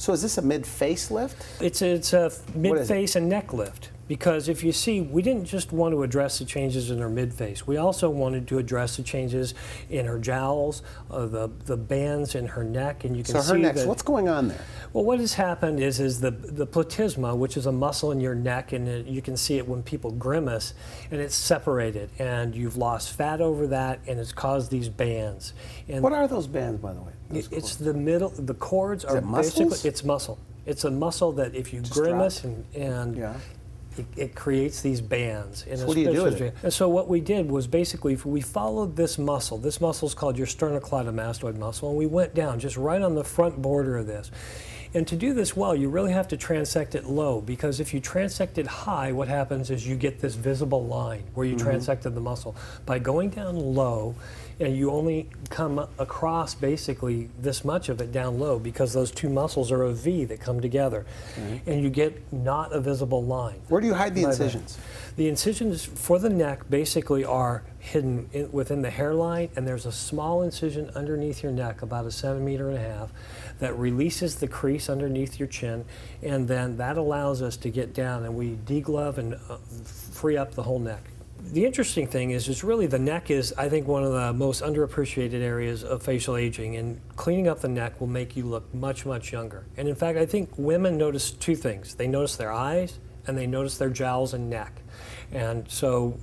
So is this a mid-face lift? It's a mid-face and neck lift. Because if you see, we didn't just want to address the changes in her mid-face. We also wanted to address the changes in her jowls, the bands in her neck, and you can see her neck. that, So what's going on there? Well, what has happened is the platysma, which is a muscle in your neck, and you can see it when people grimace, and it's separated, and you've lost fat over that, and it's caused these bands. And what are those bands, by the way? It's the middle. The cords are muscles? basically it's muscle. It's a muscle that if you grimace and yeah. It creates these bands. So what do you do with it? And so what we did was basically we followed this muscle. This muscle is called your sternocleidomastoid muscle, and we went down just right on the front border of this. And to do this well, you really have to transect it low, because if you transect it high, what happens is you get this visible line where you transected the muscle. By going down low, and you only come across basically this much of it down low, because those two muscles are a V that come together, and you get not a visible line. Where do you hide the incisions? The incisions for the neck basically are hidden within the hairline, and there's a small incision underneath your neck, about 1.5 centimeters, that releases the crease underneath your chin, and then that allows us to get down, and we deglove and free up the whole neck. The interesting thing is really the neck is, I think, one of the most underappreciated areas of facial aging, and cleaning up the neck will make you look much, much younger. And in fact, I think women notice two things. They notice their eyes, and they notice their jowls and neck. And so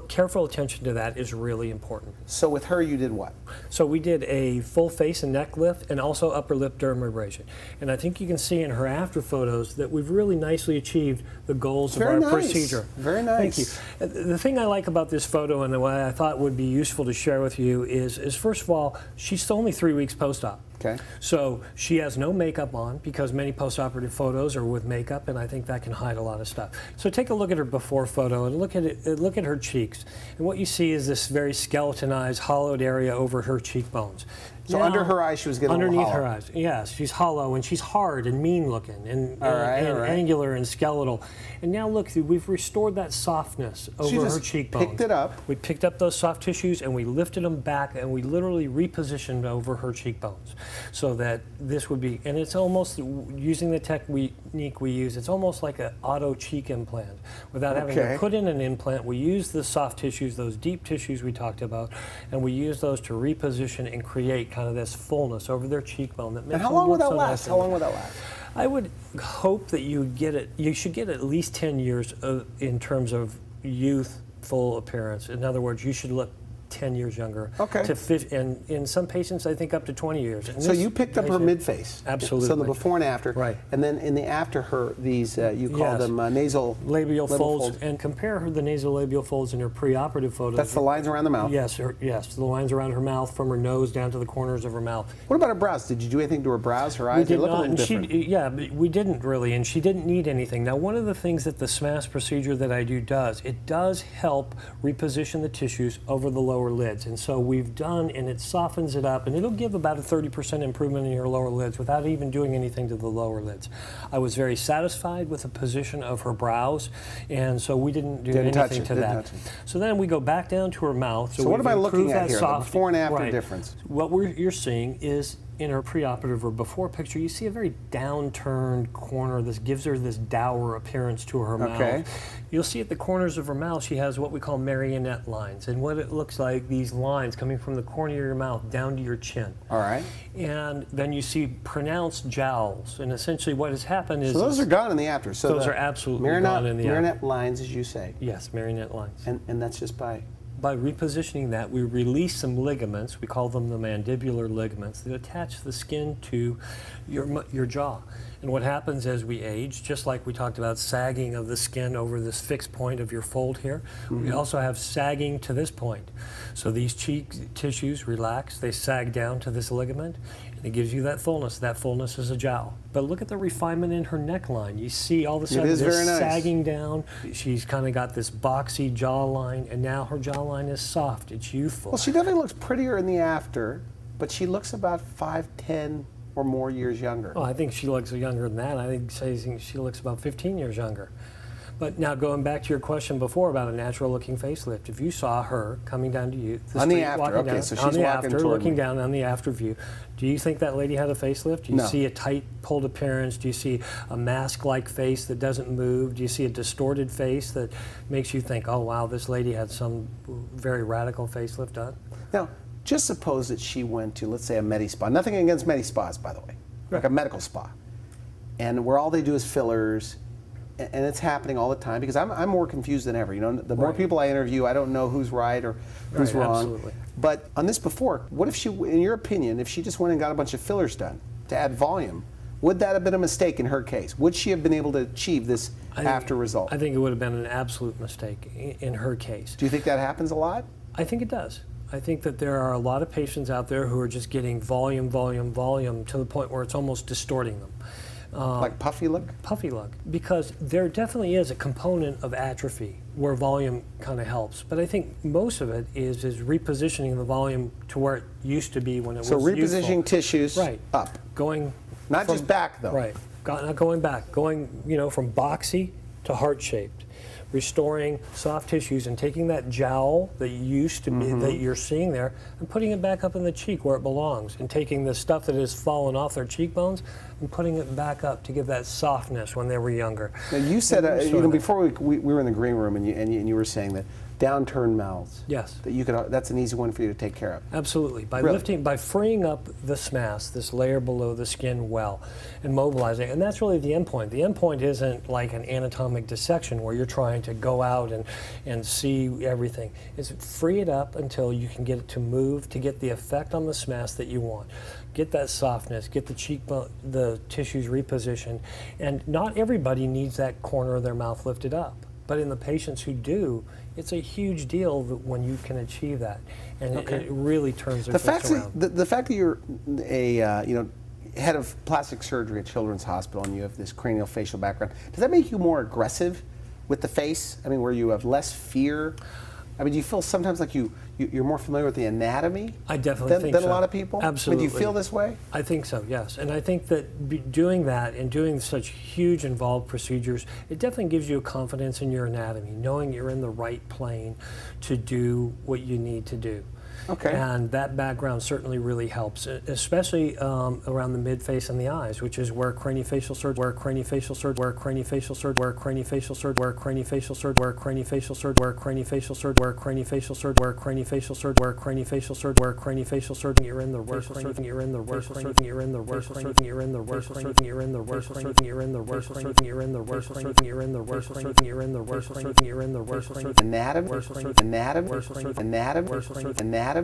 careful attention to that is really important. So with her, you did what? So we did a full face and neck lift, and also upper lip dermabrasion. And I think you can see in her after photos that we've really nicely achieved the goals of our procedure. Very nice. Thank you. The thing I like about this photo, and the way I thought would be useful to share with you, is first of all, she's only 3 weeks post-op. Okay. So she has no makeup on, because many post-operative photos are with makeup, and I think that can hide a lot of stuff. So take a look at her before photo and look at her cheeks. And what you see is this very skeletonized, hollowed area over her cheekbones. So now, under her eyes, she was getting underneath a little her eyes. Yes, she's hollow, and she's hard and mean looking, and angular and skeletal. And now look, we've restored that softness over her cheekbones. Picked it up. We picked up those soft tissues, and we lifted them back, and we literally repositioned over her cheekbones, so that this would be, and it's almost, using the technique we use, it's almost like an auto cheek implant. Without having to put in an implant, we use the soft tissues, those deep tissues we talked about, and we use those to reposition and create kind of this fullness over their cheekbone that makes them look so nice. And how long would that last? How long would that last? I would hope that you should get at least 10 years in terms of youthful appearance. In other words, you should look 10 years younger. Okay. And in some patients, I think up to 20 years. And so you picked up her mid-face. Absolutely. So the before and after. Right. And then in the after her, these, you call them nasal labial folds. And compare the nasolabial folds in her preoperative photos. That's the lines around the mouth? Yes, yes, the lines around her mouth, from her nose down to the corners of her mouth. What about her brows? Did you do anything to her brows, her eyes? We did look not, a little different. yeah, we didn't really, and she didn't need anything. Now, one of the things that the SMAS procedure that I do does, it does help reposition the tissues over the lower lids. And so we've done, and it softens it up, and it'll give about a 30% improvement in your lower lids without even doing anything to the lower lids. I was very satisfied with the position of her brows, and so we didn't do anything to that. So then we go back down to her mouth. So what am I looking at here, the before and after difference? What you're seeing is, in her preoperative or before picture, you see a very downturned corner. This gives her this dour appearance to her mouth. You'll see at the corners of her mouth, she has what we call marionette lines. And what it looks like, these lines coming from the corner of your mouth down to your chin. All right. And then you see pronounced jowls. And essentially what has happened is... So those are gone in the after. So those are absolutely gone in the after. Marionette lines, as you say. Yes, marionette lines. And that's just by... By repositioning that, we release some ligaments, we call them the mandibular ligaments, that attach the skin to your jaw. And what happens as we age, just like we talked about sagging of the skin over this fixed point of your fold here, we also have sagging to this point. So these cheek tissues relax, they sag down to this ligament, and it gives you that fullness. That fullness is a jowl. But look at the refinement in her neckline. You see all of a sudden this sagging down. She's kind of got this boxy jawline, and now her jawline is soft. It's youthful. Well, she definitely looks prettier in the after, but she looks about 5, 10 or more years younger. Oh, I think she looks younger than that. I think she looks about 15 years younger. But now going back to your question before about a natural looking facelift, if you saw her coming down to you, on the after, okay, down, so she's on the walking after, toward looking me. down on the after view, do you think that lady had a facelift? Do you No. see a tight pulled appearance? Do you see a mask-like face that doesn't move? Do you see a distorted face that makes you think, oh wow, this lady had some very radical facelift done? Now, just suppose that she went to, let's say, a Medi-Spa. Nothing against Medi-Spas, by the way. Like a medical spa. And where all they do is fillers, and it's happening all the time, because I'm more confused than ever. You know, the more people I interview, I don't know who's right or who's wrong. Absolutely. But on this before, what if she, in your opinion, if she just went and got a bunch of fillers done to add volume, would that have been a mistake in her case? Would she have been able to achieve this after result? I think it would have been an absolute mistake in her case. Do you think that happens a lot? I think it does. I think that there are a lot of patients out there who are just getting volume, volume, volume to the point where it's almost distorting them. Like puffy look? Puffy look, because there definitely is a component of atrophy where volume kind of helps, but I think most of it is repositioning the volume to where it used to be when it was So repositioning youthful. tissues up. Going Not from, just back though. Right, not going back, going from boxy to heart-shaped. Restoring soft tissues and taking that jowl that used to be, that you're seeing there, and putting it back up in the cheek where it belongs, and taking the stuff that has fallen off their cheekbones and putting it back up to give that softness when they were younger. Now you said, before we were in the green room, and you were saying that downturned mouths. Yes. That you could. That's an easy one for you to take care of. Absolutely. By freeing up the SMAS, this layer below the skin well, and mobilizing, and that's really the end point. The end point isn't like an anatomic dissection where you're trying to go out and see everything. It's free it up until you can get it to move to get the effect on the SMAS that you want. Get that softness, get the cheekbone, the tissues repositioned, and not everybody needs that corner of their mouth lifted up. But in the patients who do, it's a huge deal when you can achieve that, and it really turns their face around. The fact that you're a head of plastic surgery at Children's Hospital and you have this craniofacial background, does that make you more aggressive with the face? I mean, where you have less fear? I mean, do you feel sometimes like you're more familiar with the anatomy? I definitely think so. Than a lot of people? Absolutely. I mean, do you feel this way? I think so, yes. And I think that doing that and doing such huge involved procedures, it definitely gives you a confidence in your anatomy, knowing you're in the right plane to do what you need to do. Okay. And that background certainly really helps, especially around the mid-face and the eyes, which is where craniofacial surgery, where craniofacial surgery, where craniofacial surgery, where craniofacial surgery, where craniofacial surgery, where craniofacial surgery, where craniofacial surgery, where craniofacial surgery, where craniofacial surgery, where craniofacial surgery, where craniofacial surgery, you're in the worst surgery, you're in the worst surgery, you're in the worst surgery, you're in the worst surgery, you're in the worst surgery, you're in the worst surgery, you're in the worst surgery, you're in the worst surgery, you're in the worst surgery, you're in the worst surgery, Anatomy? worst surgery, Anatomy? worst surgery, Anatomy? worst surgery, Anatomy? worst surgery, Anatomy?